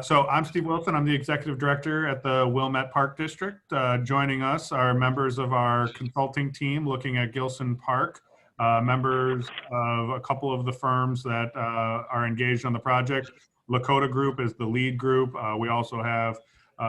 So I'm Steve Wilson. I'm the Executive Director at the Wilmette Park District. Joining us are members of our consulting team looking at Gillson Park, members of a couple of the firms that are engaged on the project. Lakota Group is the lead group. We also have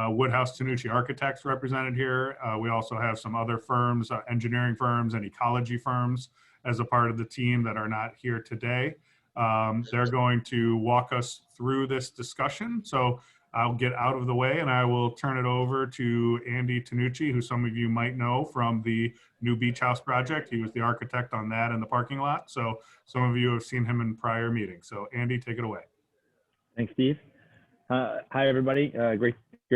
Woodhouse Tanucci Architects represented here. We also have some other firms, engineering firms and ecology firms as a part of the team that are not here today. They're going to walk us through this discussion. So I'll get out of the way and I will turn it over to Andy Tanucci, who some of you might know from the new beach house project. He was the architect on that in the parking lot. So some of you have seen him in prior meetings. So Andy, take it away. Thanks, Steve. Hi, everybody. Great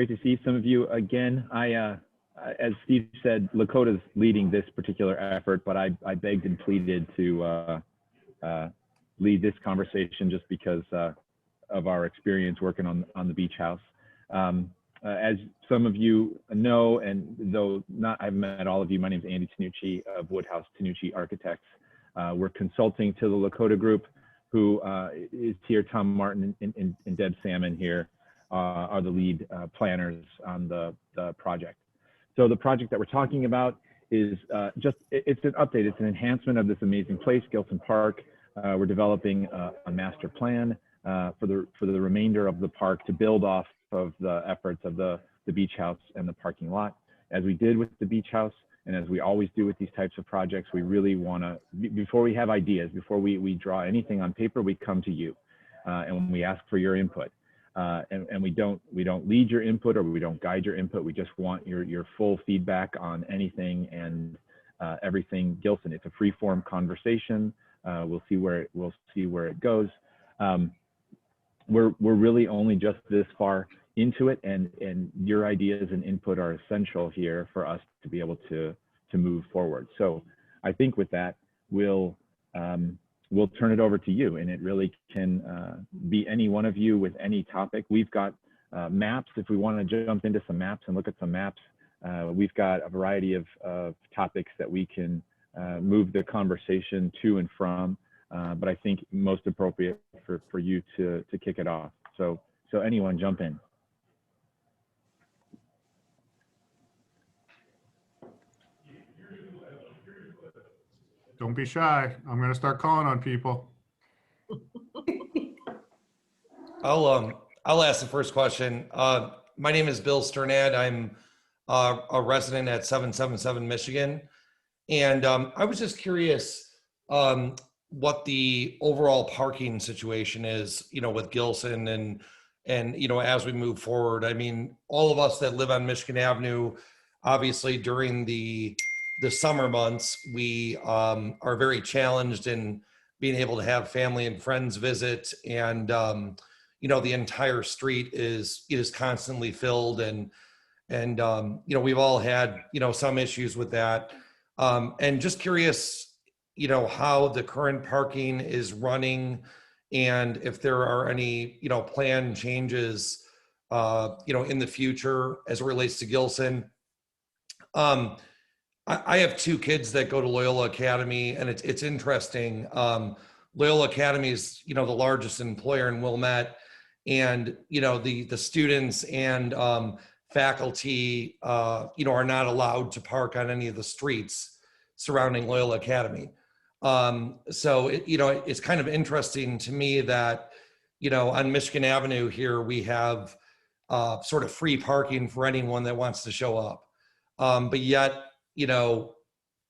to see some of you again. As Steve said, Lakota's leading this particular effort, but I begged and pleaded to lead this conversation just because of our experience working on the beach house. As some of you know, and though I haven't met all of you, my name is Andy Tanucci of Woodhouse Tanucci Architects. We're consulting to the Lakota Group, who is here. Tom Martin and Deb Salmon here are the lead planners on the project. So the project that we're talking about is it's an update. It's an enhancement of this amazing place, Gillson Park. We're developing a master plan for the remainder of the park to build off of the efforts of the beach house and the parking lot. As we did with the beach house, and as we always do with these types of projects, we really want to, before we have ideas, before we draw anything on paper, we come to you and we ask for your input. And we don't lead your input or we don't guide your input. We just want your full feedback on anything and everything Gillson. It's a free form conversation. We'll see where it goes. We're really only just this far into it, and your ideas and input are essential here for us to be able to move forward. So I think with that, we'll turn it over to you, and it really can be any one of you with any topic. We've got maps. If we want to jump into some maps and look at some maps, we've got a variety of topics that we can move the conversation to and from, but I think most appropriate for you to kick it off. So anyone jump in. Don't be shy. I'm going to start calling on people. I'll ask the first question. My name is Bill Sternad. I'm a resident at 777 Michigan. And I was just curious what the overall parking situation is, with Gillson and as we move forward. I mean, all of us that live on Michigan Avenue, obviously during the summer months, we are very challenged in being able to have family and friends visit, and the entire street is constantly filled, and we've all had some issues with that. And just curious, how the current parking is running, and if there are any, planned changes, in the future as it relates to Gillson. I have two kids that go to Loyola Academy, and it's interesting. Loyola Academy is, the largest employer in Wilmette, and, the students and faculty, are not allowed to park on any of the streets surrounding Loyola Academy. So, it's kind of interesting to me that, on Michigan Avenue here, we have sort of free parking for anyone that wants to show up. But yet, in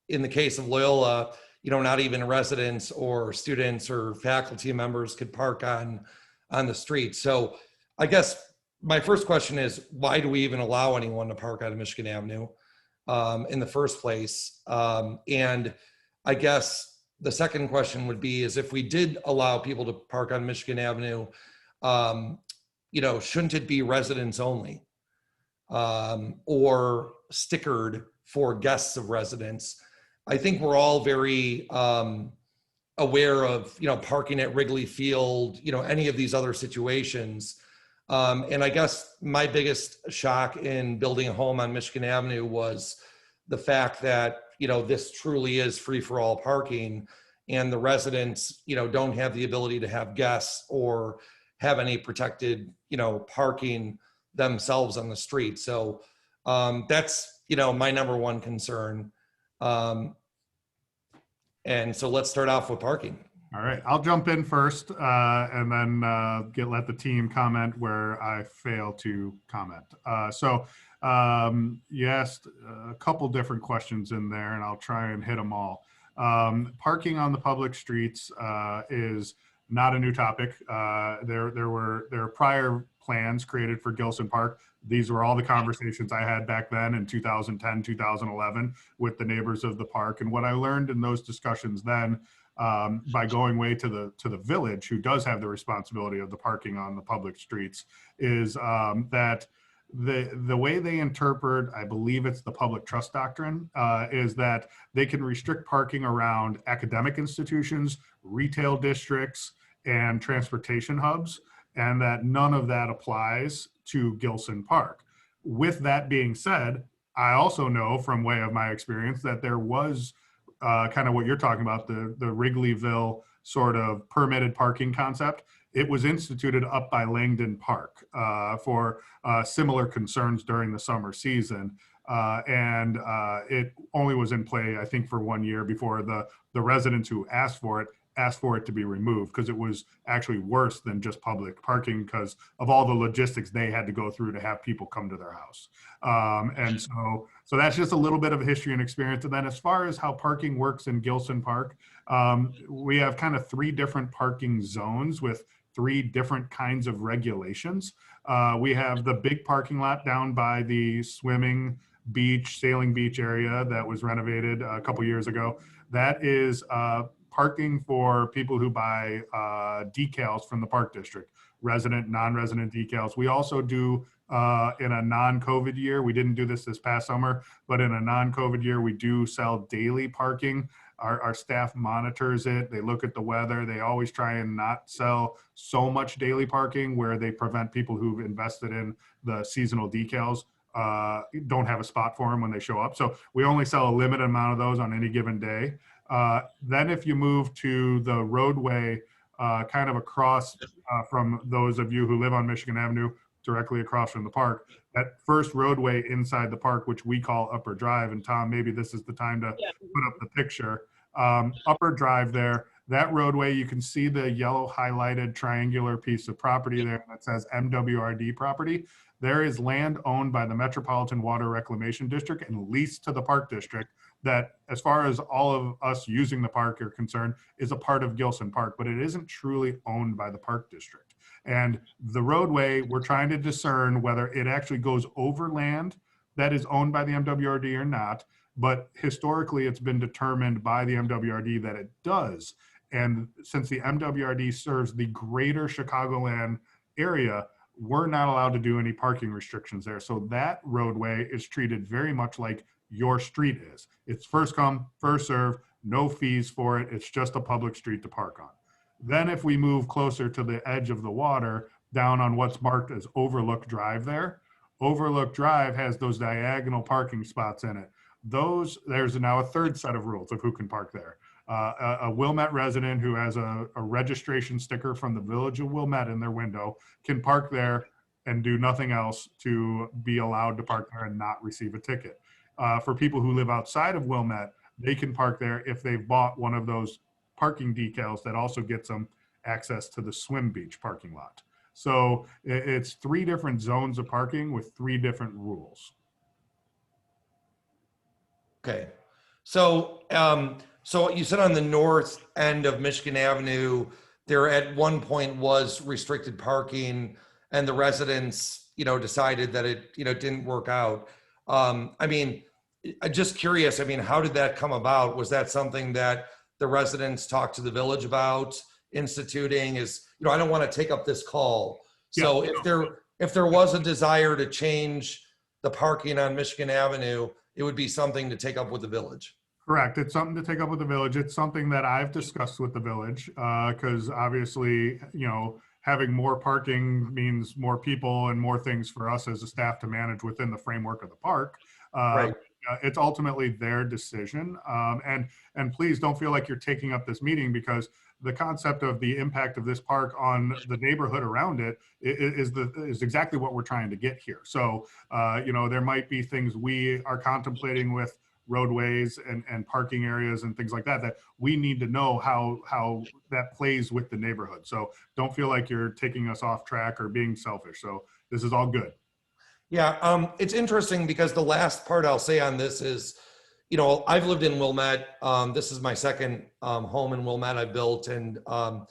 the case of Loyola, not even residents or students or faculty members could park on the street. So I guess my first question is, why do we even allow anyone to park on Michigan Avenue in the first place? And I guess the second question would be, is if we did allow people to park on Michigan Avenue, shouldn't it be residents only or stickered for guests of residents? I think we're all very aware of, parking at Wrigley Field, any of these other situations. And I guess my biggest shock in building a home on Michigan Avenue was the fact that, this truly is free for all parking, and the residents, don't have the ability to have guests or have any protected, parking themselves on the street. So that's, my number one concern. And so let's start off with parking. All right, I'll jump in first and then let the team comment where I fail to comment. You asked a couple different questions in there, and I'll try and hit them all. Parking on the public streets is not a new topic. There are prior plans created for Gillson Park. These were all the conversations I had back then in 2010, 2011 with the neighbors of the park. And what I learned in those discussions then, by going way to the village, who does have the responsibility of the parking on the public streets, is that the way they interpret, I believe it's the public trust doctrine, is that they can restrict parking around academic institutions, retail districts, and transportation hubs, and that none of that applies to Gillson Park. With that being said, I also know from way of my experience that there was kind of what you're talking about, the Wrigleyville sort of permitted parking concept. It was instituted up by Langdon Park for similar concerns during the summer season. It only was in play, I think, for 1 year before the residents who asked for it to be removed, because it was actually worse than just public parking because of all the logistics they had to go through to have people come to their house. So that's just a little bit of history and experience. And then as far as how parking works in Gillson Park, we have kind of 3 different parking zones with 3 different kinds of regulations. We have the big parking lot down by the sailing beach area that was renovated a couple years ago. That is parking for people who buy decals from the park district, resident, non-resident decals. We also do in a non-COVID year, we didn't do this past summer, but in a non-COVID year, we do sell daily parking. Our staff monitors it. They look at the weather. They always try and not sell so much daily parking where they prevent people who've invested in the seasonal decals don't have a spot for them when they show up. So we only sell a limited amount of those on any given day. Then if you move to the roadway, kind of across from those of you who live on Michigan Avenue, directly across from the park, that first roadway inside the park, which we call Upper Drive, and Tom, maybe this is the time to put up the picture. Upper Drive there, that roadway, you can see the yellow highlighted triangular piece of property there that says MWRD property. There is land owned by the Metropolitan Water Reclamation District and leased to the Park District that, as far as all of us using the park are concerned, is a part of Gillson Park, but it isn't truly owned by the Park District. And the roadway, we're trying to discern whether it actually goes over land that is owned by the MWRD or not, but historically it's been determined by the MWRD that it does. And since the MWRD serves the greater Chicagoland area, we're not allowed to do any parking restrictions there. So that roadway is treated very much like your street is. It's first come, first serve, no fees for it. It's just a public street to park on. Then if we move closer to the edge of the water, down on what's marked as Overlook Drive there, Overlook Drive has those diagonal parking spots in it. There's now a third set of rules of who can park there. A Wilmette resident who has a registration sticker from the village of Wilmette in their window can park there and do nothing else to be allowed to park there and not receive a ticket. For people who live outside of Wilmette, they can park there if they've bought one of those parking decals that also gets them access to the swim beach parking lot. So it's 3 different zones of parking with 3 different rules. Okay. So, so you said on the north end of Michigan Avenue, there at one point was restricted parking, and the residents, decided that it, didn't work out. I mean, I'm just curious. I mean, how did that come about? Was that something that the residents talked to the village about instituting? I don't want to take up this call. So if there was a desire to change the parking on Michigan Avenue, it would be something to take up with the village. Correct. It's something to take up with the village. It's something that I've discussed with the village because obviously, having more parking means more people and more things for us as a staff to manage within the framework of the park. Right. It's ultimately their decision. And please don't feel like you're taking up this meeting because the concept of the impact of this park on the neighborhood around it is exactly what we're trying to get here. So, you know, there might be things we are contemplating with roadways and parking areas and things like that, that we need to know how that plays with the neighborhood. So don't feel like you're taking us off track or being selfish. So this is all good. Yeah, it's interesting because the last part I'll say on this is, you know, I've lived in Wilmette. This is my second home in Wilmette I built. And, you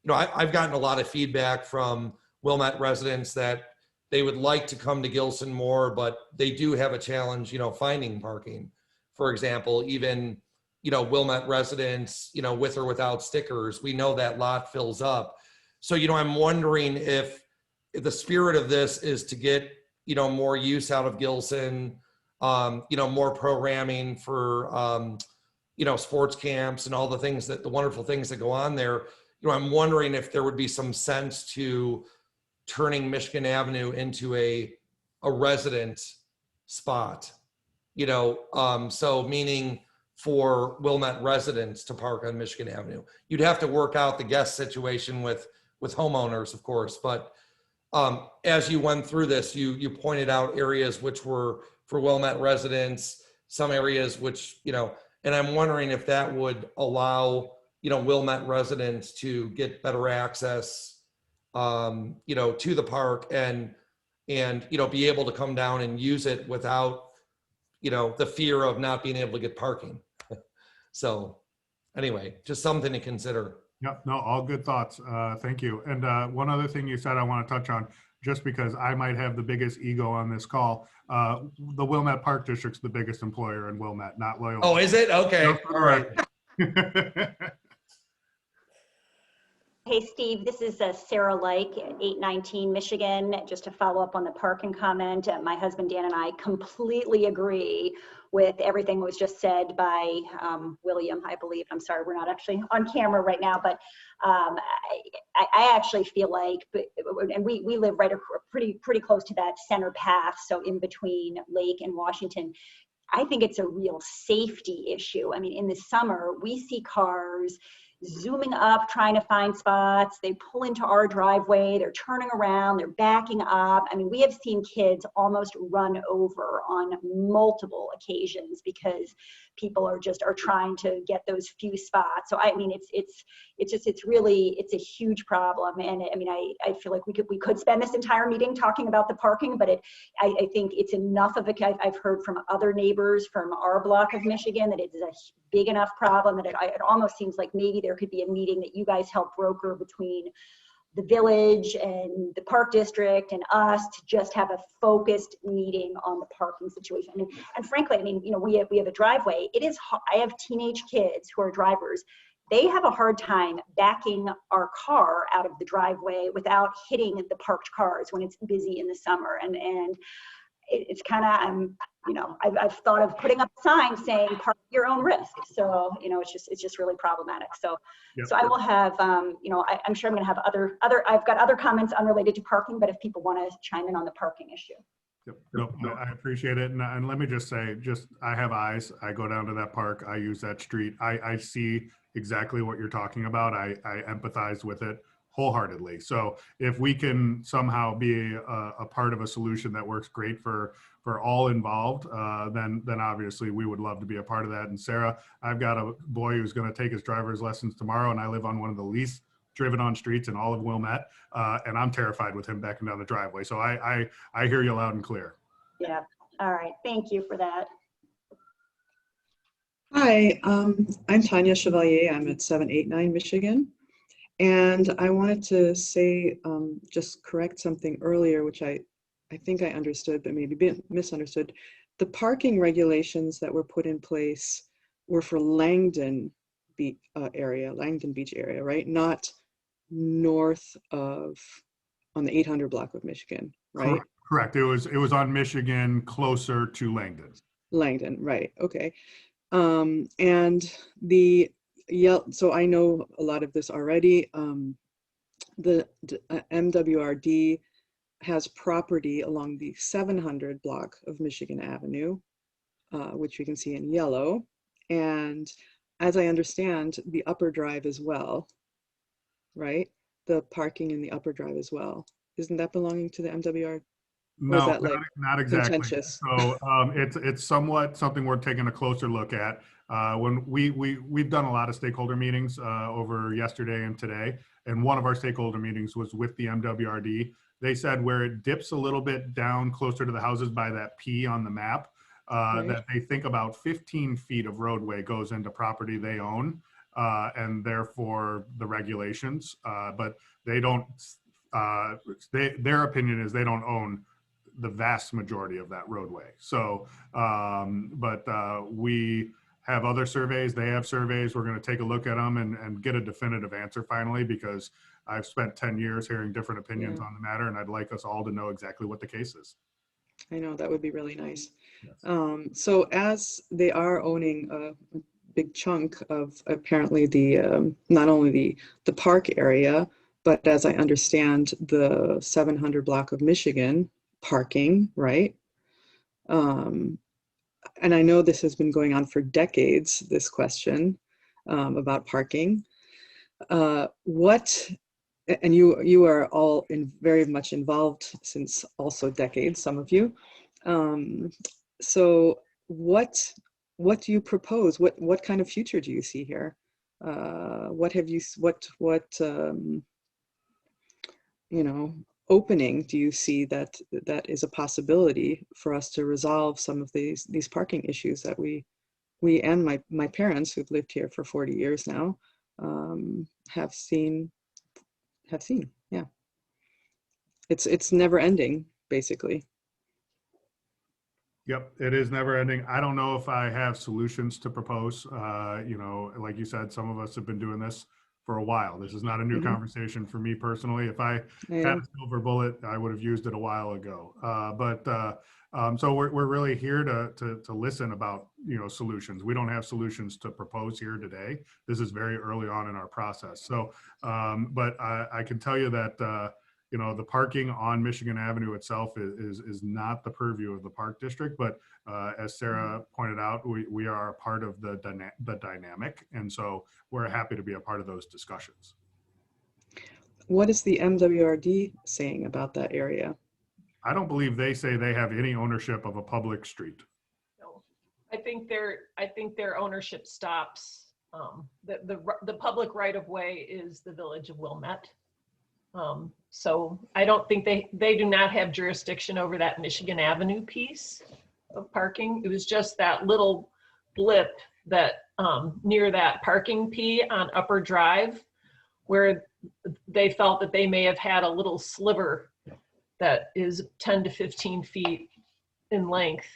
know, I've gotten a lot of feedback from Wilmette residents that they would like to come to Gillson more, but they do have a challenge, you know, finding parking. For example, even, you know, Wilmette residents, you know, with or without stickers, we know that lot fills up. So, you know, I'm wondering if the spirit of this is to get, you know, more use out of Gillson, you know, more programming for, you know, sports camps and all the things that the wonderful things that go on there. You know, I'm wondering if there would be some sense to turning Michigan Avenue into a resident spot, you know, so meaning for Wilmette residents to park on Michigan Avenue. You'd have to work out the guest situation with homeowners, of course, but as you went through this, you pointed out areas which were for Wilmette residents, some areas which, you know, and I'm wondering if that would allow, you know, Wilmette residents to get better access, you know, to the park and, you know, be able to come down and use it without, you know, the fear of not being able to get parking. So anyway, just something to consider. Yep, no, all good thoughts. Thank you. And one other thing you said I want to touch on, just because I might have the biggest ego on this call, the Wilmette Park District's the biggest employer in Wilmette, not Loyola. Oh, is it? Okay. No, All right. Hey, Steve, this is Sarah Like, 819 Michigan. Just to follow up on the parking comment, my husband Dan and I completely agree with everything that was just said by William, I believe. I'm sorry, we're not actually on camera right now, but I actually feel like, and we live right pretty close to that center path, so in between Lake and Washington. I think it's a real safety issue. I mean, in the summer, we see cars zooming up, trying to find spots. They pull into our driveway, they're turning around, they're backing up. I mean, we have seen kids almost run over on multiple occasions because people are trying to get those few spots. So I mean, it's a huge problem. And I mean, I feel like we could spend this entire meeting talking about the parking, but I think it's enough of a, I've heard from other neighbors from our block of Michigan that it is a big enough problem that it almost seems like maybe there could be a meeting that you guys help broker between the village and the park district and us to just have a focused meeting on the parking situation. I mean, and frankly, I mean, you know, we have a driveway. It is, I have teenage kids who are drivers. They have a hard time backing our car out of the driveway without hitting the parked cars when it's busy in the summer. And it's kind of, you know, I've thought of putting up a sign saying park at your own risk. So, you know, it's just really problematic. So, Yep. So I will have, you know, I'm sure I'm going to have I've got other comments unrelated to parking, but if people want to chime in on the parking issue. Yep. No, I appreciate it. And let me just say, I have eyes. I go down to that park. I use that street. I see exactly what you're talking about. I empathize with it wholeheartedly. So if we can somehow be a part of a solution that works great for all involved, then obviously we would love to be a part of that. And Sarah, I've got a boy who's going to take his driver's lessons tomorrow, and I live on one of the least driven on streets in all of Wilmette, and I'm terrified with him backing down the driveway. So I hear you loud and clear. Yeah. All right. Thank you for that. Hi, I'm Tanya Chevalier. I'm at 789 Michigan. And I wanted to say, just correct something earlier, which I think I understood, but maybe misunderstood. The parking regulations that were put in place were for Langdon Beach area, right? Not north of, on the 800 block of Michigan, right? Correct. It was on Michigan, closer to Langdon. Langdon, right? Okay. And so I know a lot of this already. The MWRD has property along the 700 block of Michigan Avenue, which you can see in yellow. And as I understand, the upper drive as well. right? The parking in the upper drive as well. Isn't that belonging to the MWR? Or is No, that like not exactly. contentious? So it's somewhat something we're taking a closer look at. When we've done a lot of stakeholder meetings over yesterday and today, and one of our stakeholder meetings was with the MWRD. They said where it dips a little bit down closer to the houses by that P on the map, Right. that they think about 15 feet of roadway goes into property they own, and therefore the regulations. But they don't. Their opinion is they don't own the vast majority of that roadway. So, we have other surveys, they have surveys. We're going to take a look at them and get a definitive answer finally, because I've spent 10 years hearing different opinions Yeah. on the matter, and I'd like us all to know exactly what the case is. I know, that would be really nice. Yes. So as they are owning a big chunk of apparently the, not only the park area, but as I understand, the 700 block of Michigan parking, right? And I know this has been going on for decades, this question about parking. And you are all very much involved since also decades, some of you. So what do you propose? What kind of future do you see here? Opening do you see that is a possibility for us to resolve some of these parking issues that we and my parents, who've lived here for 40 years now, have seen. Yeah, it's never ending, basically. Yep, it is never ending. I don't know if I have solutions to propose. Like you said, some of us have been doing this for a while. This is not a new conversation for me personally. If I had a silver bullet, I would have used it a while ago. So we're really here to listen about solutions. We don't have solutions to propose here today. This is very early on in our process. So, but I can tell you that the parking on Michigan Avenue itself is not the purview of the Park District, but as Sarah pointed out, we are a part of the dynamic, and so we're happy to be a part of those discussions. What is the MWRD saying about that area? I don't believe they say they have any ownership of a public street. No, I think their ownership stops. The public right of way is the village of Wilmette. So I don't think they do not have jurisdiction over that Michigan Avenue piece of parking. It was just that little blip that near that parking P on Upper Drive, where they felt that they may have had a little sliver that is 10 to 15 feet in length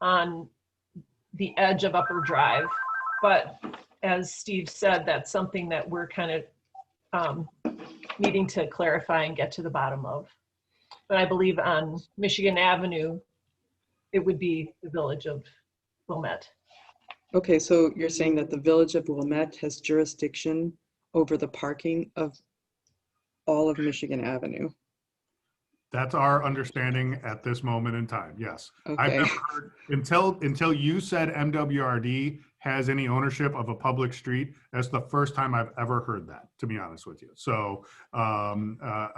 on the edge of Upper Drive. But as Steve said, that's something that we're kind of needing to clarify and get to the bottom of. But I believe on Michigan Avenue, it would be the village of Wilmette. Okay, so you're saying that the village of Wilmette has jurisdiction over the parking of all of Michigan Avenue? That's our understanding at this moment in time, yes. Okay. I've never heard, until you said MWRD has any ownership of a public street, that's the first time I've ever heard that, to be honest with you. So, I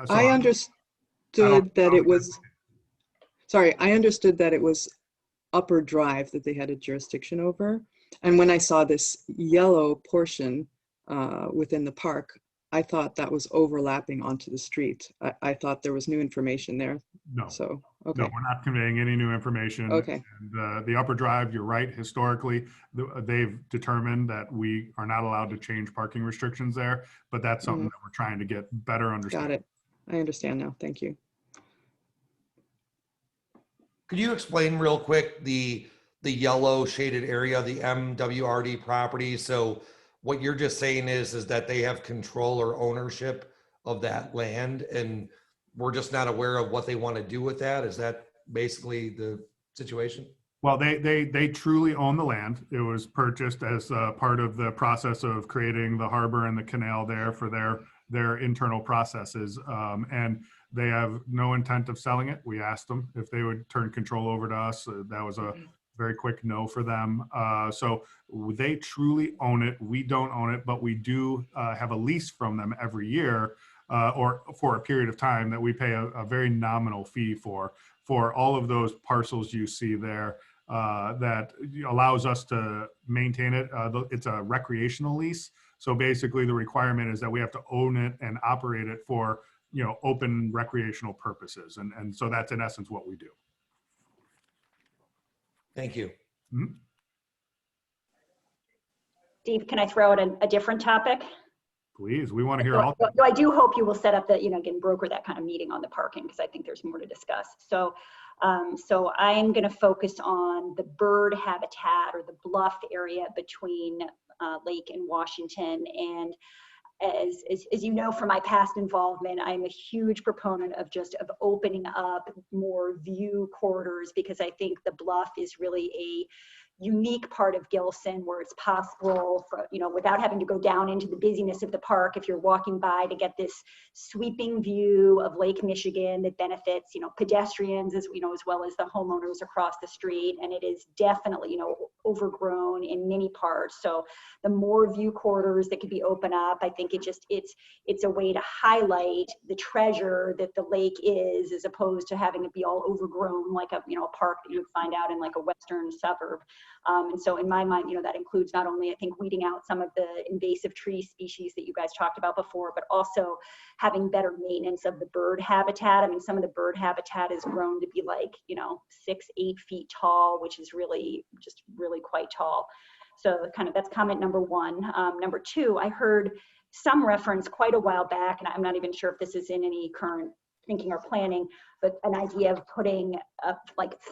understood that it was, sorry, I understood that it was Upper Drive that they had a jurisdiction over. And when I saw this yellow portion within the park, I thought that was overlapping onto the street. I thought there was new information there. No. So, okay. No, we're not conveying any new information. Okay. And the Upper Drive, you're right, historically, they've determined that we are not allowed to change parking restrictions there, but that's something that we're trying to get better understanding. Got it. I understand now. Thank you. Could you explain real quick the yellow shaded area, the MWRD property? So what you're just saying is that they have control or ownership of that land, and we're just not aware of what they want to do with that. Is that basically the situation? Well, they truly own the land. It was purchased as part of the process of creating the harbor and the canal there for their internal processes. And they have no intent of selling it. We asked them if they would turn control over to us. That was a very quick no for them. So they truly own it. We don't own it, but we do have a lease from them every year or for a period of time that we pay a very nominal fee for all of those parcels you see there. That allows us to maintain it. It's a recreational lease. So basically the requirement is that we have to own it and operate it for, open recreational purposes. And so that's in essence what we do. Thank you. Mm-hmm. Steve, can I throw out a different topic? Please, we want to hear all. So I do hope you will set up again, broker that kind of meeting on the parking, because I think there's more to discuss. So I am going to focus on the bird habitat or the bluff area between Lake and Washington. And as you know from my past involvement, I'm a huge proponent of opening up more view corridors, because I think the bluff is really a unique part of Gillson where it's possible for, without having to go down into the busyness of the park, if you're walking by, to get this sweeping view of Lake Michigan that benefits, pedestrians as well as the homeowners across the street. And it is definitely, overgrown in many parts. So the more view corridors that could be open up, I think it's a way to highlight the treasure that the lake is, as opposed to having it be all overgrown like a park that you would find out in like a western suburb. And so in my mind, that includes not only, I think, weeding out some of the invasive tree species that you guys talked about before, but also having better maintenance of the bird habitat. I mean, some of the bird habitat is grown to be like, 6-8 feet tall, which is really quite tall. So that's comment number one. Number two, I heard some reference quite a while back, and I'm not even sure if this is in any current thinking or planning, but an idea of putting a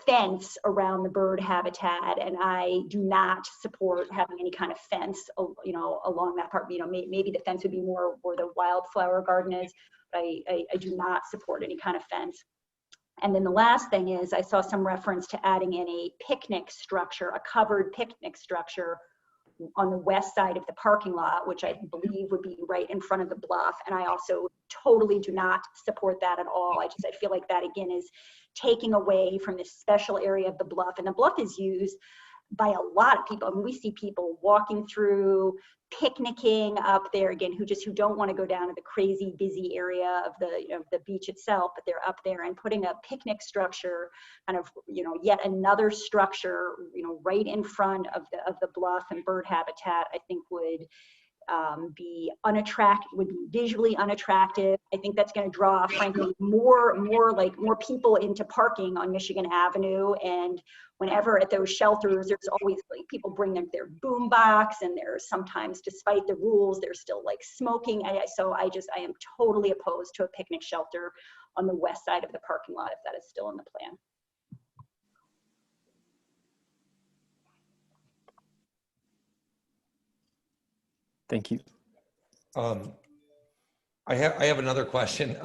fence around the bird habitat. And I do not support having any kind of fence, along that part. Maybe the fence would be more where the wildflower garden is, but I do not support any kind of fence. And then the last thing is, I saw some reference to adding in a picnic structure, a covered picnic structure on the west side of the parking lot, which I believe would be right in front of the bluff. And I also totally do not support that at all. I feel like that, again, is taking away from this special area of the bluff. And the bluff is used by a lot of people. I mean, we see people walking through, picnicking up there, again, who don't want to go down to the crazy busy area of the beach itself, but they're up there, and putting a picnic structure, yet another structure, right in front of the bluff and bird habitat, I think would be visually unattractive. I think that's going to draw, frankly, more people into parking on Michigan Avenue. And whenever at those shelters, there's always people bring their boom box, and there's sometimes, despite the rules, they're still smoking. So I am totally opposed to a picnic shelter on the west side of the parking lot, if that is still in the plan. Thank you. I have another question.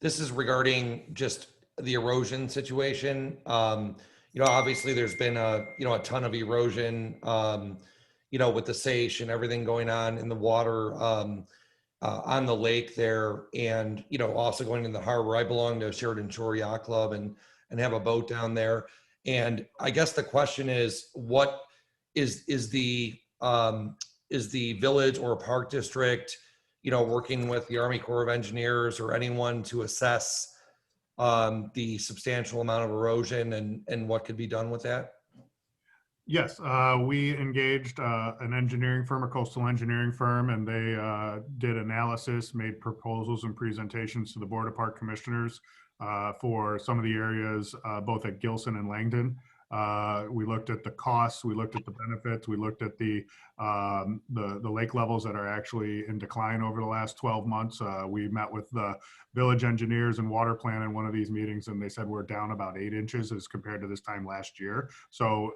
This is regarding just the erosion situation. Obviously there's been a ton of erosion, with the SAISH and everything going on in the water, on the lake there, and, also going in the harbor. I belong to Sheridan Shore Yacht Club and have a boat down there. And I guess the question is, what is the village or park district, working with the Army Corps of Engineers or anyone to assess the substantial amount of erosion and what could be done with that? Yes, we engaged an engineering firm, a coastal engineering firm, and they did analysis, made proposals and presentations to the Board of Park Commissioners for some of the areas, both at Gillson and Langdon. We looked at the costs, we looked at the benefits, we looked at the lake levels that are actually in decline over the last 12 months. We met with the village engineers and water plan in one of these meetings, and they said we're down about 8 inches as compared to this time last year. So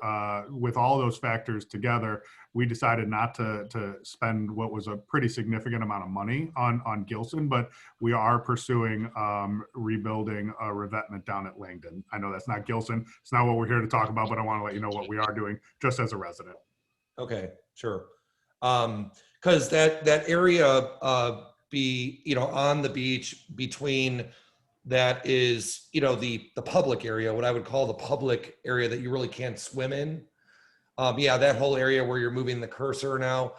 with all those factors together, we decided not to spend what was a pretty significant amount of money on Gillson, but we are pursuing rebuilding a revetment down at Langdon. I know that's not Gillson. It's not what we're here to talk about, but I want to let you know what we are doing just as a resident. Okay, sure. Because that area be on the beach between that is, you know, the public area, what I would call the public area that you really can't swim in. Yeah, that whole area where you're moving the cursor now.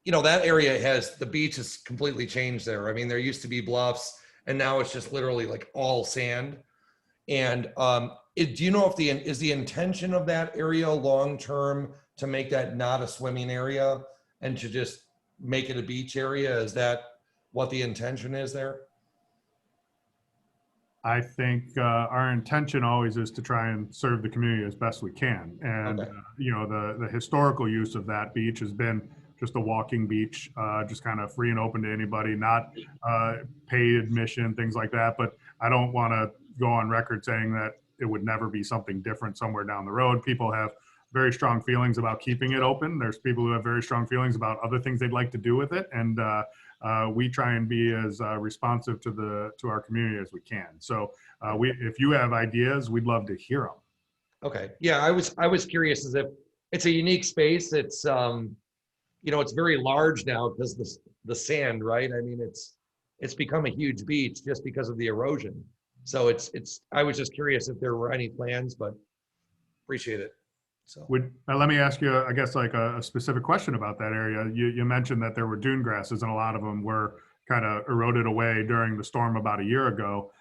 You know, that area has, the beach has completely changed there. I mean, there used to be bluffs and now it's just literally like all sand. And do you know if is the intention of that area long-term to make that not a swimming area and to just make it a beach area? Is that what the intention is there? I think our intention always is to try and serve the community as best we can. And, Okay. you know, the historical use of that beach has been just a walking beach, just kind of free and open to anybody, not paid admission, things like that. But I don't want to go on record saying that it would never be something different somewhere down the road. People have very strong feelings about keeping it open. There's people who have very strong feelings about other things they'd like to do with it. And we try and be as responsive to our community as we can. So if you have ideas, we'd love to hear them. Okay. Yeah, I was curious as if it's a unique space. It's you know, it's very large now because the sand, right? I mean, it's become a huge beach just because of the erosion. So I was just curious if there were any plans, but appreciate it. So Let me ask you, I guess, like a specific question about that area. You mentioned that there were dune grasses and a lot of them were kind of eroded away during the storm about a year ago.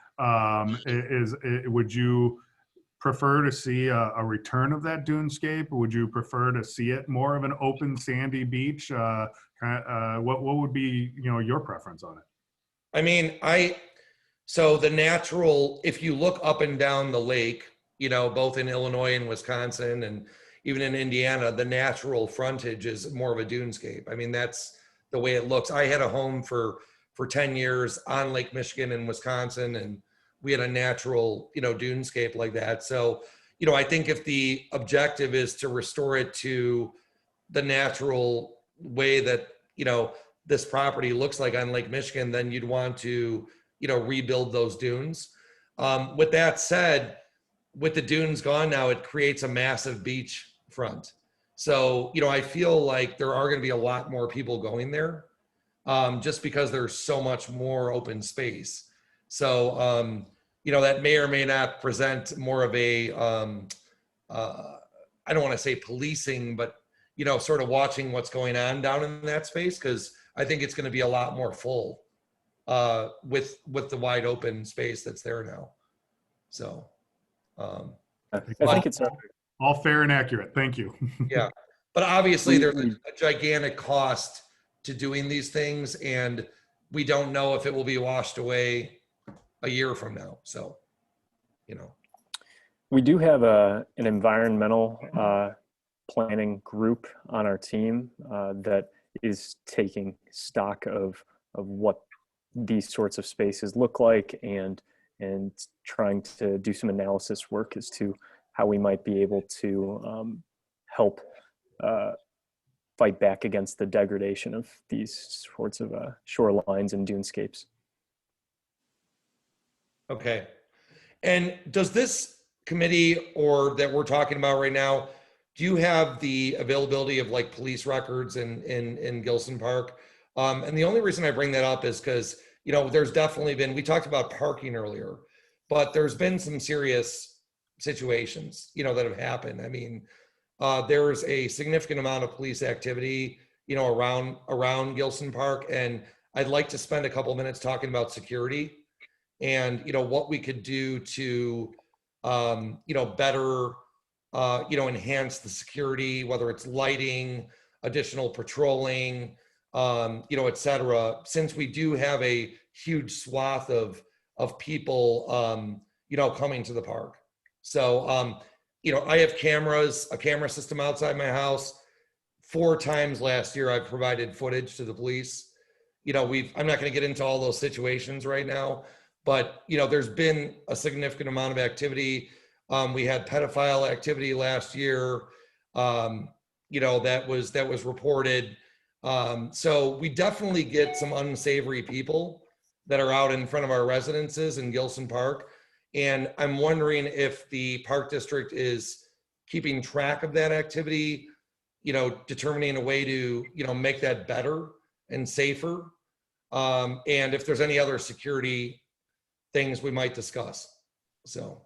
Would you prefer to see a return of that dunescape? Would you prefer to see it more of an open sandy beach? What would be, you know, your preference on it? I mean, so the natural, if you look up and down the lake, you know, both in Illinois and Wisconsin and even in Indiana, the natural frontage is more of a dunescape. I mean, that's the way it looks. I had a home for 10 years on Lake Michigan in Wisconsin, and we had a natural, you know, dunescape like that. So, you know, I think if the objective is to restore it to the natural way that, you know, this property looks like on Lake Michigan, then you'd want to, you know, rebuild those dunes. With that said, with the dunes gone now, it creates a massive beach front. So, you know, I feel like there are going to be a lot more people going there just because there's so much more open space. So, you know, that may or may not present more of a, I don't want to say policing, but, you know, sort of watching what's going on down in that space, because I think it's going to be a lot more full with the wide open space that's there now. So, I think it's all fair and accurate. Thank you. yeah, but obviously there's a gigantic cost to doing these things, and we don't know if it will be washed away a year from now. So, you know, we do have an environmental planning group on our team that is taking stock of what these sorts of spaces look like and trying to do some analysis work as to how we might be able to help fight back against the degradation of these sorts of shorelines and dunescapes. okay. And does this committee or that we're talking about right now, do you have the availability of like police records in Gillson Park? And the only reason I bring that up is because, you know, there's definitely been, we talked about parking earlier, but there's been some serious situations, you know, that have happened. I mean, there's a significant amount of police activity, you know, around Gillson Park. And I'd like to spend a couple minutes talking about security and, you know, what we could do to, you know, better, you know, enhance the security, whether it's lighting, additional patrolling, you know, et cetera, since we do have a huge swath of people, you know, coming to the park. So, you know, I have a camera system outside my house. 4 times last year, I've provided footage to the police. You know, I'm not going to get into all those situations right now, but, you know, there's been a significant amount of activity. We had pedophile activity last year, you know, that was reported. So we definitely get some unsavory people that are out in front of our residences in Gillson Park. And I'm wondering if the park district is keeping track of that activity, you know, determining a way to, you know, make that better and safer. And if there's any other security things we might discuss. So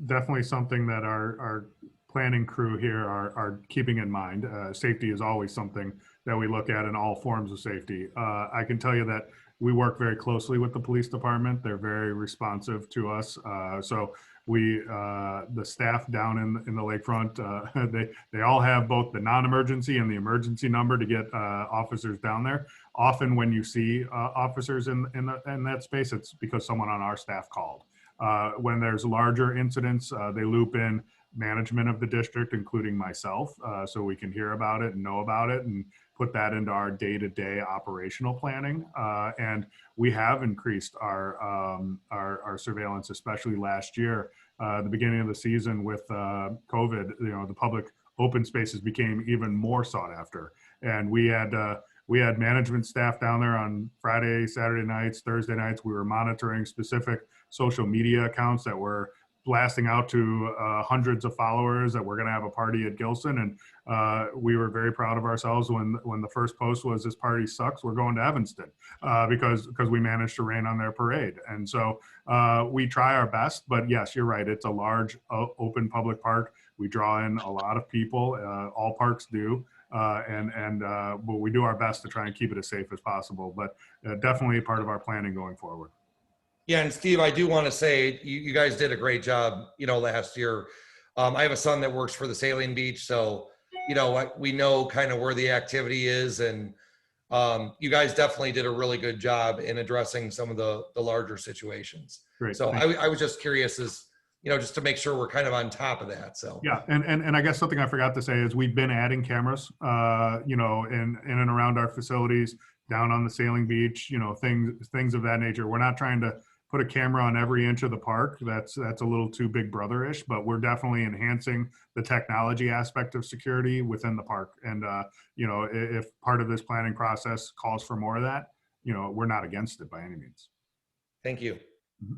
definitely something that our planning crew here are keeping in mind. Safety is always something that we look at in all forms of safety. I can tell you that we work very closely with the police department. They're very responsive to us. So the staff down in the lakefront, they all have both the non-emergency and the emergency number to get officers down there. Often when you see officers in that space, it's because someone on our staff called. When there's larger incidents, they loop in management of the district, including myself, so we can hear about it and know about it and put that into our day-to-day operational planning. And we have increased our surveillance, especially last year, the beginning of the season with COVID. The public open spaces became even more sought after, and we had management staff down there on Friday, Saturday nights, Thursday nights. We were monitoring specific social media accounts that were blasting out to hundreds of followers that we're going to have a party at Gillson. And we were very proud of ourselves when the first post was, "This party sucks, we're going to Evanston," because we managed to rain on their parade. And so we try our best, but yes, you're right. It's a large open public park. We draw in a lot of people. All parks do. But we do our best to try and keep it as safe as possible, but definitely a part of our planning going forward. yeah, and Steve, I do want to say you guys did a great job, last year. I have a son that works for the sailing beach, so we know kind of where the activity is, and you guys definitely did a really good job in addressing some of the larger situations. Great. So I was just curious as just to make sure we're kind of on top of that. So yeah, and I guess something I forgot to say is we've been adding cameras, in and around our facilities, down on the sailing beach, things of that nature. We're not trying to put a camera on every inch of the park. That's a little too Big Brother-ish, but we're definitely enhancing the technology aspect of security within the park. And if part of this planning process calls for more of that, we're not against it by any means. thank you. Mm-hmm.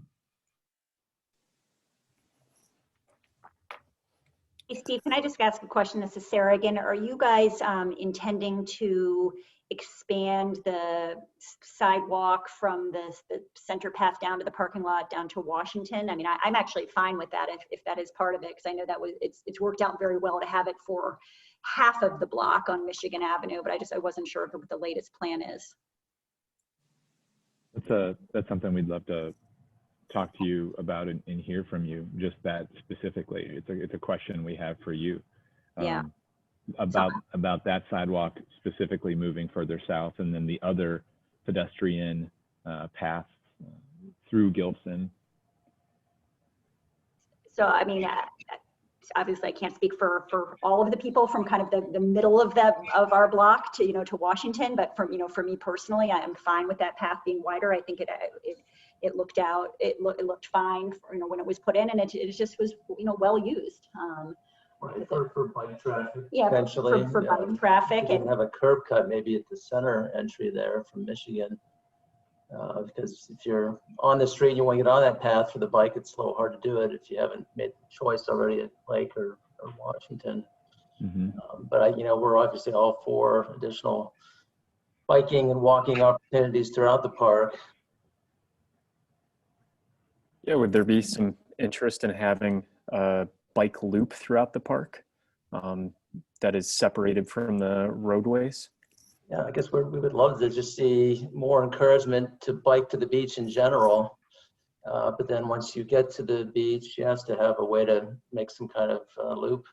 Hey, Steve, can I just ask a question? This is Sarah again. Are you guys intending to expand the sidewalk from the center path down to the parking lot down to Washington? I mean, I'm actually fine with that if that is part of it, because I know that it's worked out very well to have it for half of the block on Michigan Avenue, but I wasn't sure what the latest plan is. That's something we'd love to talk to you about and hear from you, just that specifically. It's a question we have for you. Yeah. About that sidewalk specifically moving further south, and then the other pedestrian path through Gillson. So, I mean, obviously I can't speak for all of the people from kind of the middle of our block to, to Washington, but for me personally, I am fine with that path being wider. I think it looked fine, when it was put in, and it just was, well used. Right, for bike traffic. Yeah, eventually, for bike traffic, and have a curb cut maybe at the center entry there from Michigan. Because if you're on the street and you want to get on that path for the bike, it's a little hard to do it if you haven't made the choice already at Lake or Washington. Mm-hmm. But we're obviously all for additional biking and walking opportunities throughout the park. Yeah, would there be some interest in having a bike loop throughout the park that is separated from the roadways? Yeah, I guess we would love to just see more encouragement to bike to the beach in general. But then once you get to the beach, you have to have a way to make some kind of loop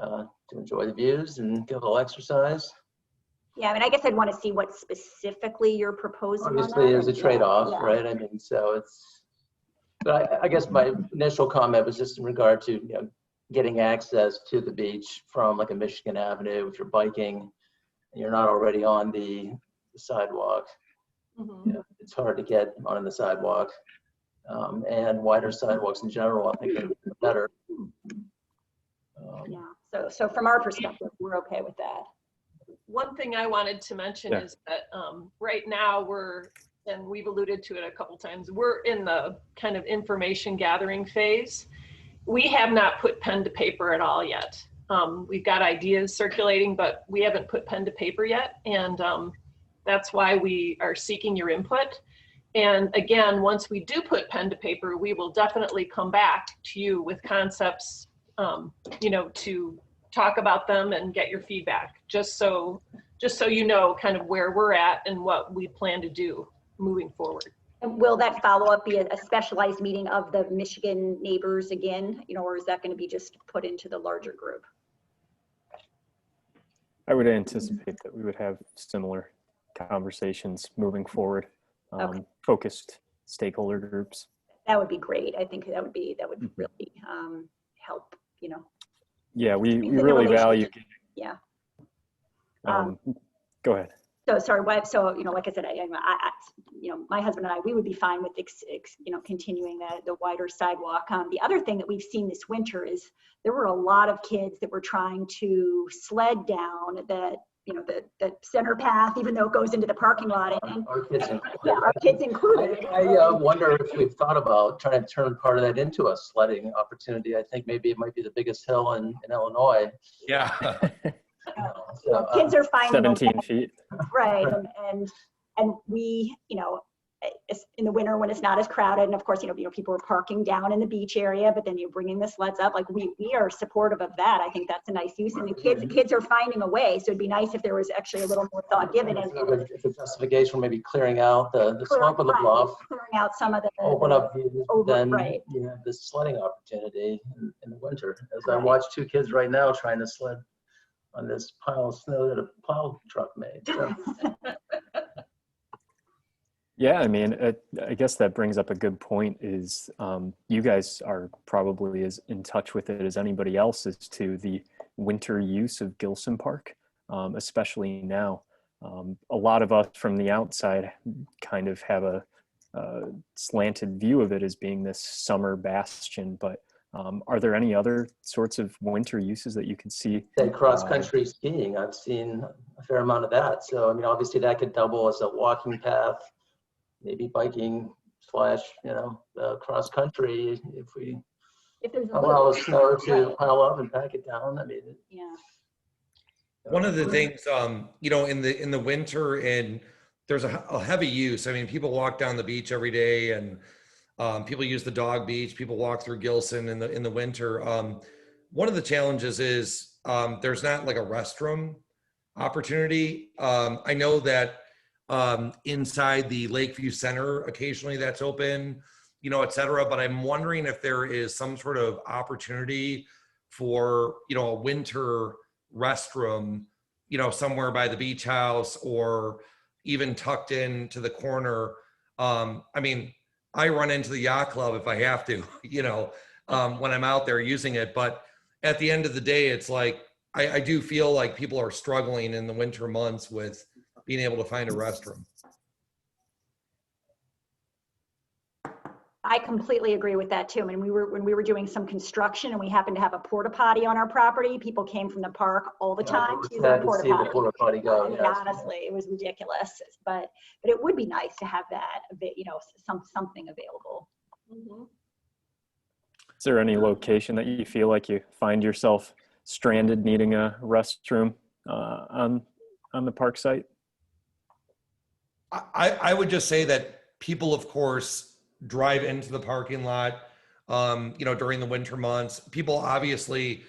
to enjoy the views and get a little exercise. Yeah, I mean, I guess I'd want to see what specifically you're proposing. Obviously, there's a trade-off, right? I mean, so it's. But I guess my initial comment was just in regard to getting access to the beach from like a Michigan Avenue if you're biking and you're not already on the sidewalk. Mm-hmm. It's hard to get on the sidewalk, and wider sidewalks in general, I think, are better. So from our perspective, we're okay with that. One thing I wanted to mention is that right now and we've alluded to it a couple times, we're in the kind of information gathering phase. We have not put pen to paper at all yet. We've got ideas circulating, but we haven't put pen to paper yet. And that's why we are seeking your input. And again, once we do put pen to paper, we will definitely come back to you with concepts, you know, to talk about them and get your feedback, just so you know kind of where we're at and what we plan to do moving forward. And will that follow-up be a specialized meeting of the Michigan neighbors again, you know, or is that going to be just put into the larger group? I would anticipate that we would have similar conversations moving forward, Okay. focused stakeholder groups. That would be great. I think that would really help, you know. Yeah, we Strengthen the really value. relationship. Yeah. Go ahead. So sorry, so, you know, like I said, you know, my husband and I, we would be fine with, you know, continuing the wider sidewalk. The other thing that we've seen this winter is there were a lot of kids that were trying to sled down that, you know, the center path, even though it goes into the parking lot. And Our kids included. yeah, our kids included. I wonder if we've thought about trying to turn part of that into a sledding opportunity. I think maybe it might be the biggest hill in Illinois. Yeah. So kids are finding 17 feet. right, and we, you know, in the winter when it's not as crowded, and of course, you know, people are parking down in the beach area, but then you're bringing the sleds up. Like we are supportive of that. I think that's a nice use, and the kids are finding a way. So it'd be nice if there was actually a little more thought given. And it's a justification, maybe clearing out the slope of the bluff, clearing out some of the open up views, then right. you have this sledding opportunity in the winter. As I watch two kids right now trying to sled on this pile of snow that a plow truck made. So. Yeah, I mean, I guess that brings up a good point is you guys are probably as in touch with it as anybody else as to the winter use of Gillson Park, especially now. A lot of us from the outside kind of have a slanted view of it as being this summer bastion, but are there any other sorts of winter uses that you can see? Cross-country skiing, I've seen a fair amount of that. So, I mean, obviously that could double as a walking path, maybe biking / you know, cross-country if there's allow the snow to pile up and pack it down. I mean, yeah. One of the things, you know, in the winter, and there's a heavy use. I mean, people walk down the beach every day, and people use the dog beach. People walk through Gillson in the winter. One of the challenges is there's not like a restroom opportunity. I know that inside the Lakeview Center, occasionally that's open, you know, et cetera. But I'm wondering if there is some sort of opportunity for, you know, a winter restroom, you know, somewhere by the beach house or even tucked into the corner. I mean, I run into the yacht club if I have to, you know, when I'm out there using it. But at the end of the day, it's like, I do feel like people are struggling in the winter months with being able to find a restroom. I completely agree with that too. I mean, when we were doing some construction and we happened to have a porta potty on our property, people came from the park all the time to use the porta potty. Go. I mean, honestly, it was ridiculous, but it would be nice to have that a bit, you know, something available. Mm-hmm. Is there any location that you feel like you find yourself stranded needing a restroom on the park site? I would just say that people, of course, drive into the parking lot, you know, during the winter months. People obviously,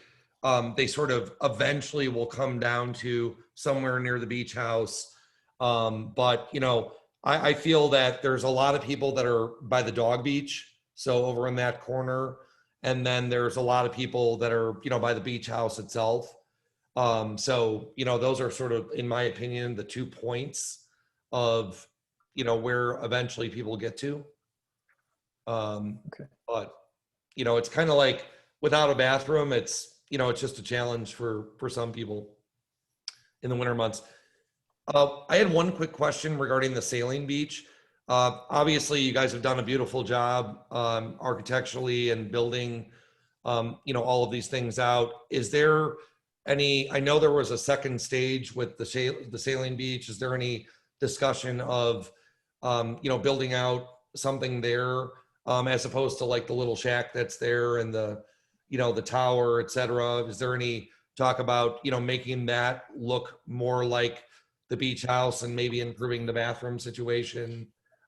they sort of eventually will come down to somewhere near the beach house. But, you know, I feel that there's a lot of people that are by the dog beach, so over in that corner. And then there's a lot of people that are, you know, by the beach house itself. So, you know, those are sort of, in my opinion, the 2 points of, you know, where eventually people get to. Okay. But, you know, it's kind of like without a bathroom, it's, you know, it's just a challenge for some people in the winter months. I had one quick question regarding the sailing beach. Obviously you guys have done a beautiful job architecturally and building, you know, all of these things out. Is there any, I know there was a second stage with the sailing beach. Is there any discussion of, you know, building out something there as opposed to like the little shack that's there and the, you know, the tower, et cetera? Is there any talk about, you know, making that look more like the beach house and maybe improving the bathroom situation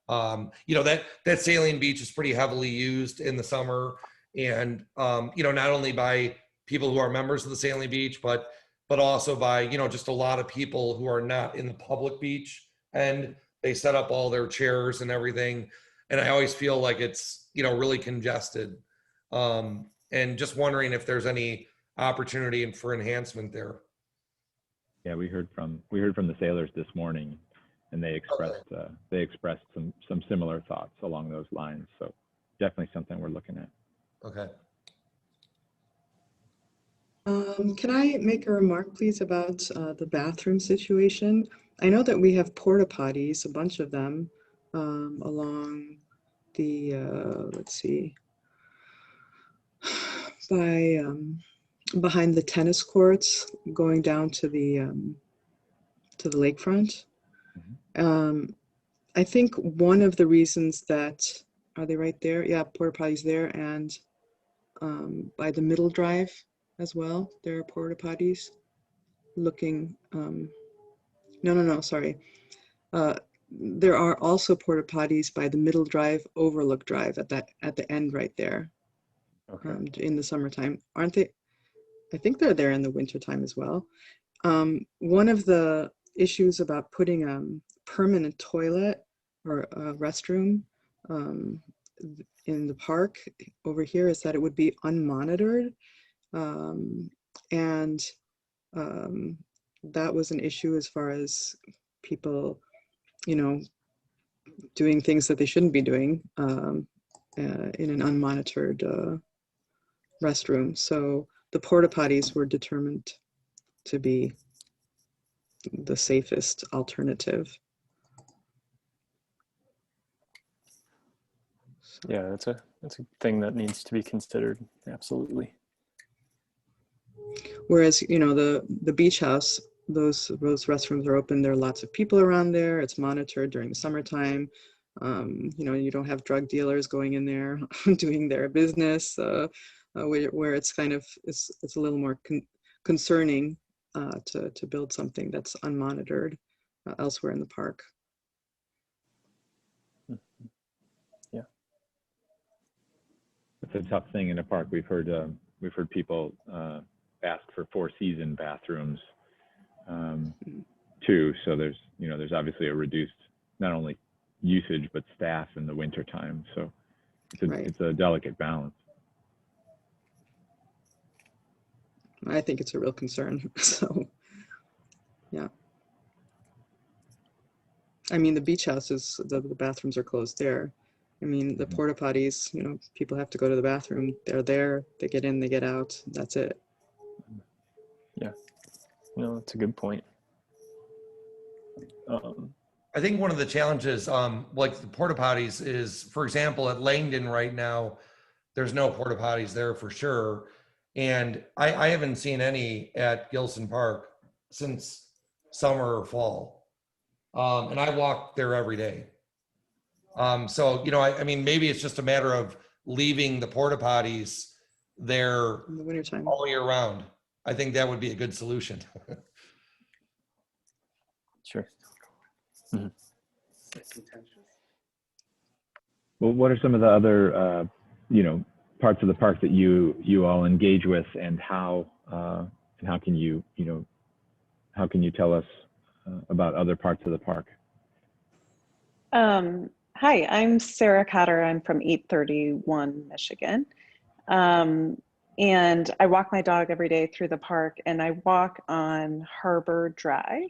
You know, that Saline Beach is pretty heavily used in the summer, and you know, not only by people who are members of the Saline Beach, but also by, you know, just a lot of people who are not in the public beach, and they set up all their chairs and everything. And I always feel like it's, you know, really congested. And just wondering if there's any opportunity for enhancement there. Yeah, we heard from the sailors this morning, and they expressed some similar thoughts along those lines. So definitely something we're looking at. Okay. Can I make a remark, please, about the bathroom situation? I know that we have porta potties, a bunch of them, along the, let's see, by behind the tennis courts, going down to the lakefront. I think one of the reasons that, are they right there? Yeah, porta potties there, and by the middle drive as well, there are porta potties. Looking, no, sorry. There are also porta potties by the middle drive, overlook drive at the end right there. Okay. In the summertime, aren't they? I think they're there in the wintertime as well. One of the issues about putting a permanent toilet or a restroom in the park over here is that it would be unmonitored. And that was an issue as far as people, you know, doing things that they shouldn't be doing in an unmonitored restroom. So the porta potties were determined to be the safest alternative. Yeah, that's a thing that needs to be considered. Absolutely. Whereas, you know, the beach house, those restrooms are open. There are lots of people around there. It's monitored during the summertime. You know, you don't have drug dealers going in there doing their business. Where it's kind of it's a little more concerning to build something that's unmonitored elsewhere in the park. Yeah, it's a tough thing in a park. We've heard people ask for four-season bathrooms too. So there's obviously a reduced not only usage but staff in the winter time. So it's a delicate balance. I think it's a real concern. So, yeah. I mean, the beach houses, the bathrooms are closed there. I mean, the porta potties, you know, people have to go to the bathroom. They're there, they get in, they get out. That's it. Yeah. No, that's a good point. I think one of the challenges, like the porta potties, is, for example, at Langdon right now, there's no porta potties there for sure. And I haven't seen any at Gillson Park since summer or fall. And I walk there every day. So, you know, I mean, maybe it's just a matter of leaving the porta potties there In the wintertime. all year round. I think that would be a good solution. Sure. Mm-hmm. Well, what are some of the other, you know, parts of the park that you all engage with, and how can you tell us about other parts of the park? Hi, I'm Sarah Cotter. I'm from 831 Michigan. And I walk my dog every day through the park, and I walk on Harbor Drive.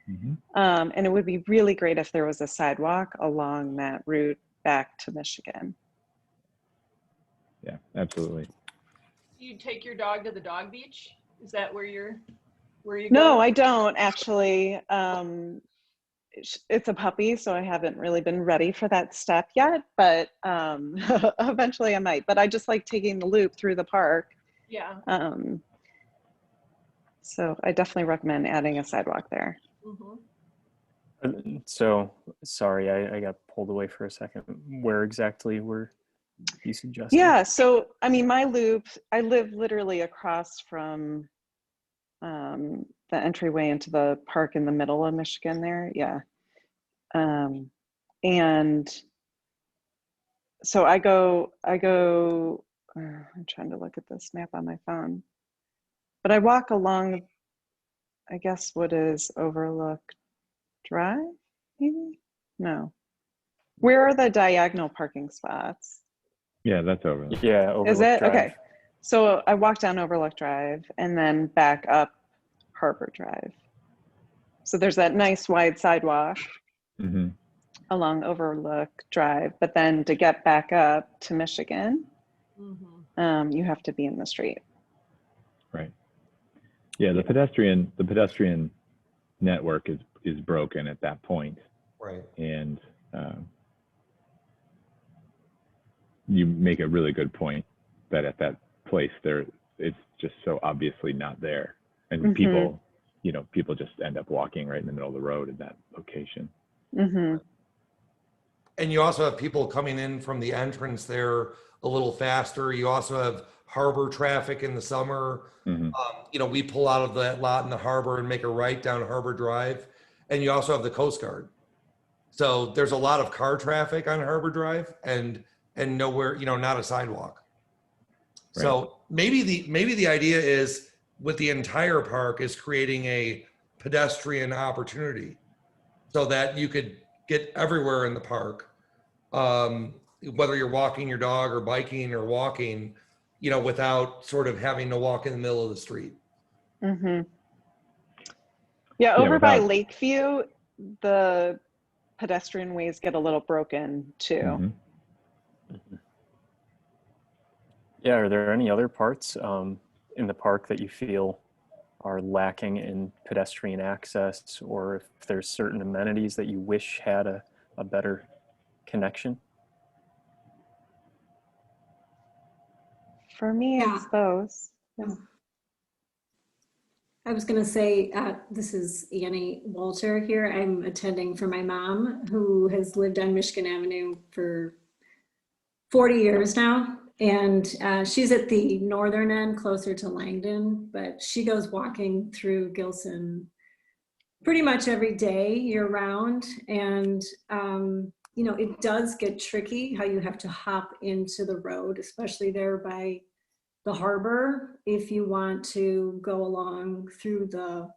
Mm-hmm. And it would be really great if there was a sidewalk along that route back to Michigan. Yeah, absolutely. Do you take your dog to the dog beach? Is that where you No, go? I don't actually. It's a puppy, so I haven't really been ready for that step yet, but eventually I might. But I just like taking the loop through the park. Yeah. So I definitely recommend adding a sidewalk there. Mm-hmm. So sorry, I got pulled away for a second. Where exactly were you suggesting? Yeah, so I mean, my loop, I live literally across from the entryway into the park in the middle of Michigan there. Yeah. And so I'm trying to look at this map on my phone, but I walk along, I guess what is Overlook Drive, maybe? No. Where are the diagonal parking spots? Yeah, that's over. Yeah, Overlook Is it? Drive. Okay. So I walk down Overlook Drive and then back up Harbor Drive. So there's that nice wide sidewalk Mm-hmm. along Overlook Drive, but then to get back up to Michigan, you have to be in the street. Right. Yeah, the pedestrian network is broken at that point. Right. And you make a really good point that at that place it's just so obviously not there, and people just end up walking right in the middle of the road in that location. Mm-hmm. And you also have people coming in from the entrance there a little faster. You also have harbor traffic in the summer. Mm-hmm. We pull out of that lot in the harbor and make a right down Harbor Drive. And you also have the Coast Guard. So there's a lot of car traffic on Harbor Drive and nowhere, not a sidewalk. Right. So maybe the idea is with the entire park is creating a pedestrian opportunity so that you could get everywhere in the park, whether you're walking your dog or biking or walking, without sort of having to walk in the middle of the street. Mm-hmm. Yeah, over by Lakeview, the pedestrian ways get a little broken too. Mm-hmm. Yeah, are there any other parts in the park that you feel are lacking in pedestrian access, or if there's certain amenities that you wish had a better connection? For me, it's those. Yeah. I was going to say, this is Annie Walter here. I'm attending for my mom, who has lived on Michigan Avenue for 40 years now. And she's at the northern end, closer to Langdon, but she goes walking through Gillson pretty much every day, year round. And, it does get tricky how you have to hop into the road, especially there by the harbor, if you want to go along through the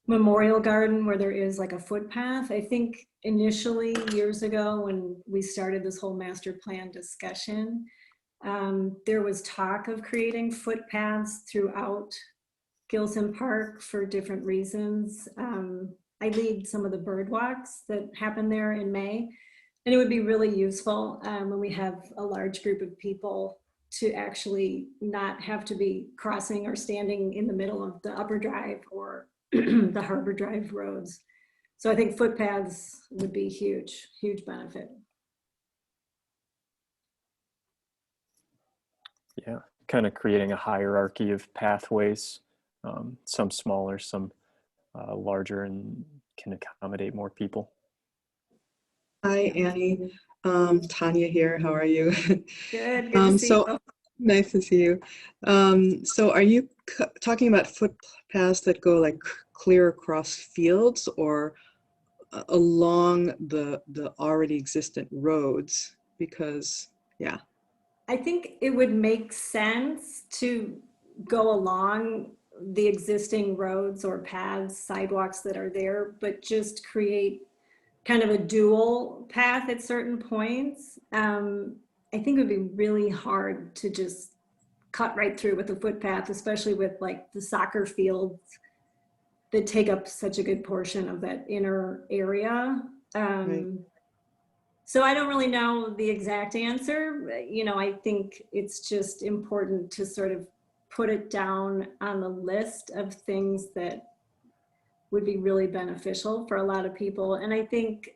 Memorial Garden where there is like a footpath. I think initially years ago when we started this whole master plan discussion, there was talk of creating footpaths throughout Gillson Park for different reasons. I lead some of the bird walks that happen there in May, and it would be really useful when we have a large group of people to actually not have to be crossing or standing in the middle of the Upper Drive or the Harbor Drive roads. So I think footpaths would be huge, huge benefit. Yeah, kind of creating a hierarchy of pathways, some smaller, some larger, and can accommodate more people. Hi, Annie. Tanya here. How are you? Good to see you. Nice to see you. So are you talking about footpaths that go like clear across fields or along the already existent roads? Because, yeah. I think it would make sense to go along the existing roads or paths, sidewalks that are there, but just create kind of a dual path at certain points. I think it would be really hard to just cut right through with a footpath, especially with like the soccer fields that take up such a good portion of that inner area. Right. So I don't really know the exact answer. I think it's just important to sort of put it down on the list of things that would be really beneficial for a lot of people. And I think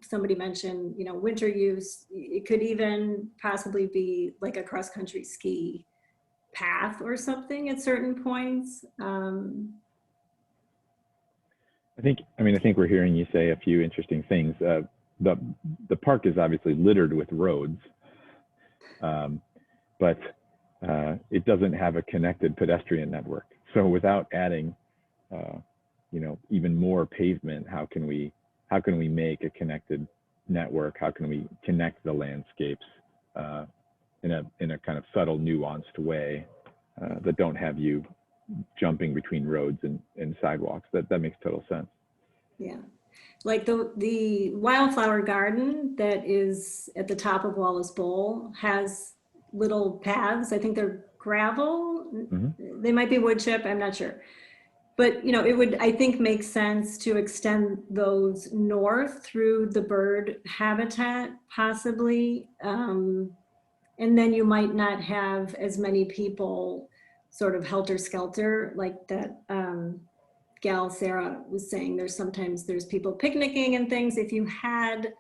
somebody mentioned, winter use. It could even possibly be like a cross-country ski path or something at certain points. I think we're hearing you say a few interesting things. The park is obviously littered with roads, but it doesn't have a connected pedestrian network. So without adding, even more pavement, how can we make a connected network? How can we connect the landscapes in a kind of subtle, nuanced way that don't have you jumping between roads and sidewalks? That makes total sense. Yeah. Like the wildflower garden that is at the top of Wallace Bowl has little paths. I think they're gravel. Mm-hmm. They might be wood chip. I'm not sure. But, you know, it would, I think, make sense to extend those north through the bird habitat, possibly. And then you might not have as many people sort of helter-skelter, like that gal Sarah was saying. Sometimes there's people picnicking and things. If you had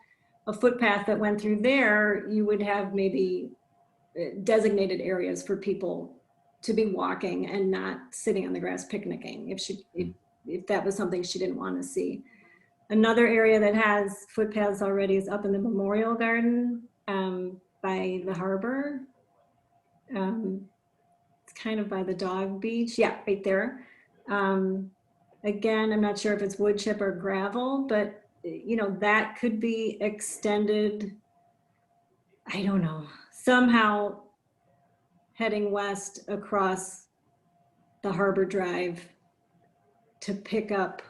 a footpath that went through there, you would have maybe designated areas for people to be walking and not sitting on the grass picnicking if that was something she didn't want to see. Another area that has footpaths already is up in the Memorial Garden by the harbor. It's kind of by the dog beach. Yeah, right there. Again, I'm not sure if it's wood chip or gravel, but you know, that could be extended. I don't know, somehow heading west across the Harbor Drive to pick up,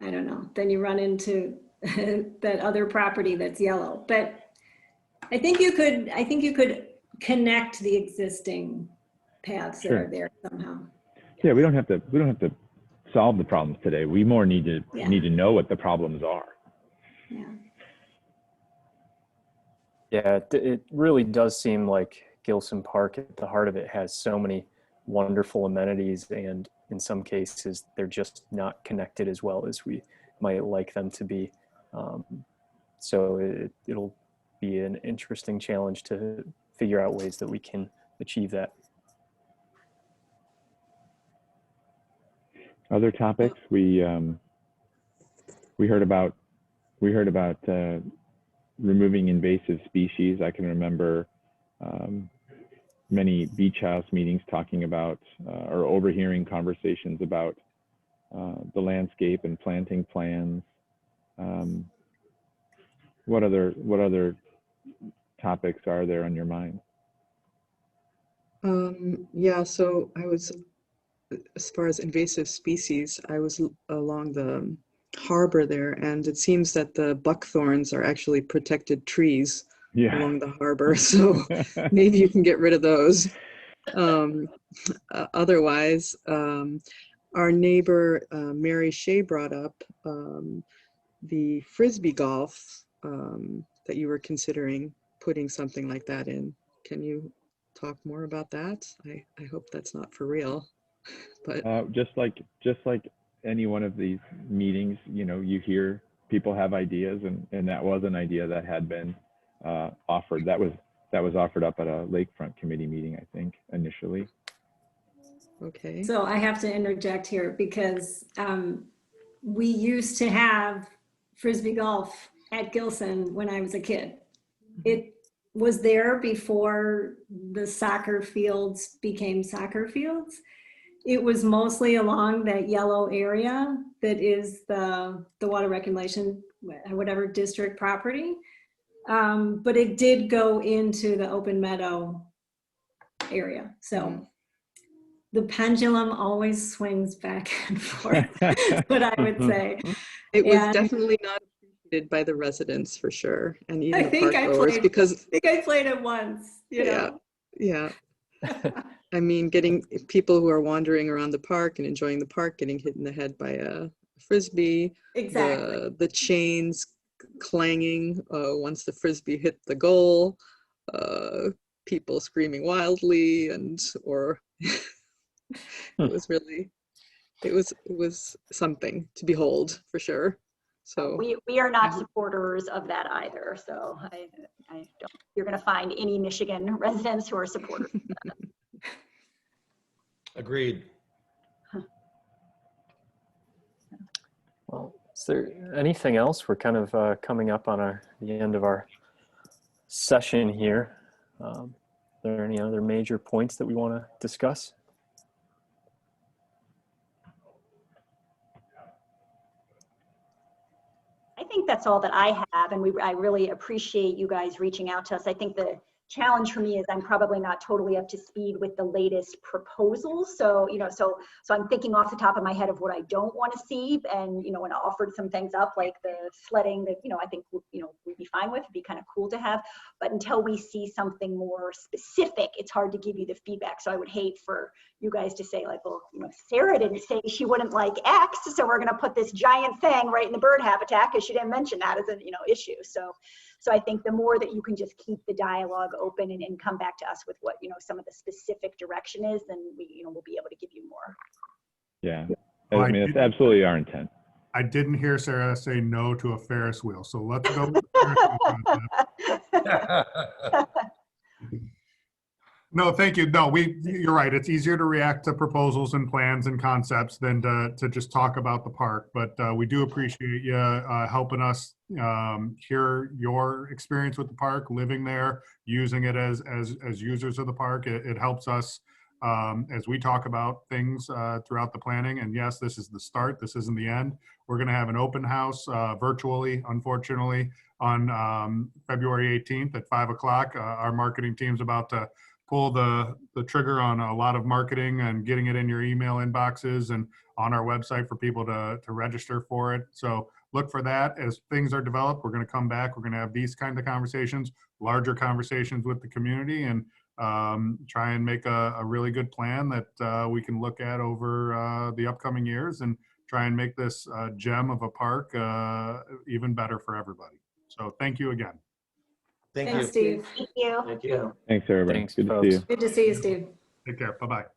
I don't know, then you run into that other property that's yellow. But I think you could connect the existing paths that are there somehow. Yeah, we don't have to solve the problems today. We more need to know what the problems are. Yeah. Yeah, it really does seem like Gillson Park at the heart of it has so many wonderful amenities, and in some cases they're just not connected as well as we might like them to be. So it'll be an interesting challenge to figure out ways that we can achieve that. Other topics we heard about removing invasive species. I can remember many beach house meetings talking about or overhearing conversations about the landscape and planting plans. What other topics are there on your mind? Yeah, so as far as invasive species, I was along the harbor there, and it seems that the buckthorns are actually protected trees along the harbor, so maybe you can get rid of those. Otherwise, our neighbor Mary Shea brought up the frisbee golf that you were considering putting something like that in. Can you talk more about that? I hope that's not for real. But just like any one of these meetings, you know, you hear people have ideas, and that was an idea that had been offered. That was offered up at a lakefront committee meeting, I think, initially. Okay. So I have to interject here because we used to have frisbee golf at Gillson when I was a kid. It was there before the soccer fields became soccer fields. It was mostly along that yellow area that is the water reclamation, whatever district property. But it did go into the open meadow area. So the pendulum always swings back and forth, what I would say. It was definitely not appreciated by the residents for sure. And even I think I played it once, you know. Yeah. I mean, getting people who are wandering around the park and enjoying the park getting hit in the head by a frisbee. Exactly. The chains clanging once the frisbee hit the goal. People screaming wildly, or it was something to behold for sure. So we are not supporters of that either. So I don't. You're going to find any Michigan residents who are supporters of that. Agreed. Well, is there anything else? We're kind of coming up on the end of our session here. Are there any other major points that we want to discuss? I think think that's all that I have, and I really appreciate you guys reaching out to us. I think the challenge for me is I'm probably not totally up to speed with the latest proposals. So, so I'm thinking off the top of my head of what I don't want to see, and, and I offered some things up like the sledding that, I think, we'd be fine with, it'd be kind of cool to have, but until we see something more specific, it's hard to give you the feedback. So I would hate for you guys to say like, well, Sarah didn't say she wouldn't like X, so we're going to put this giant thing right in the bird habitat because she didn't mention that as an, issue. So I think the more that you can just keep the dialogue open and come back to us with what, some of the specific direction is, then we'll be able to give you more. Yeah, Well, I mean, it's absolutely our intent. I didn't hear Sarah say no to a Ferris wheel, so let's go with the Ferris wheel concept. No, thank you. No, you're right. It's easier to react to proposals and plans and concepts than to just talk about the park. But we do appreciate you helping us hear your experience with the park, living there, using it as users of the park. It helps us as we talk about things throughout the planning. And yes, this is the start. This isn't the end. We're going to have an open house virtually, unfortunately, on February 18th at 5 o'clock. Our marketing team's about to pull the trigger on a lot of marketing and getting it in your email inboxes and on our website for people to register for it. So look for that. As things are developed, we're going to come back. We're going to have these kind of conversations, larger conversations with the community, and try and make a really good plan that we can look at over the upcoming years and try and make this gem of a park even better for everybody. So thank you again. Thank Thanks, you. Steve. Thank you. Thank you. Thanks, everybody. Thanks, Good to folks. see you. Good to see you, Steve. Take care. Bye-bye.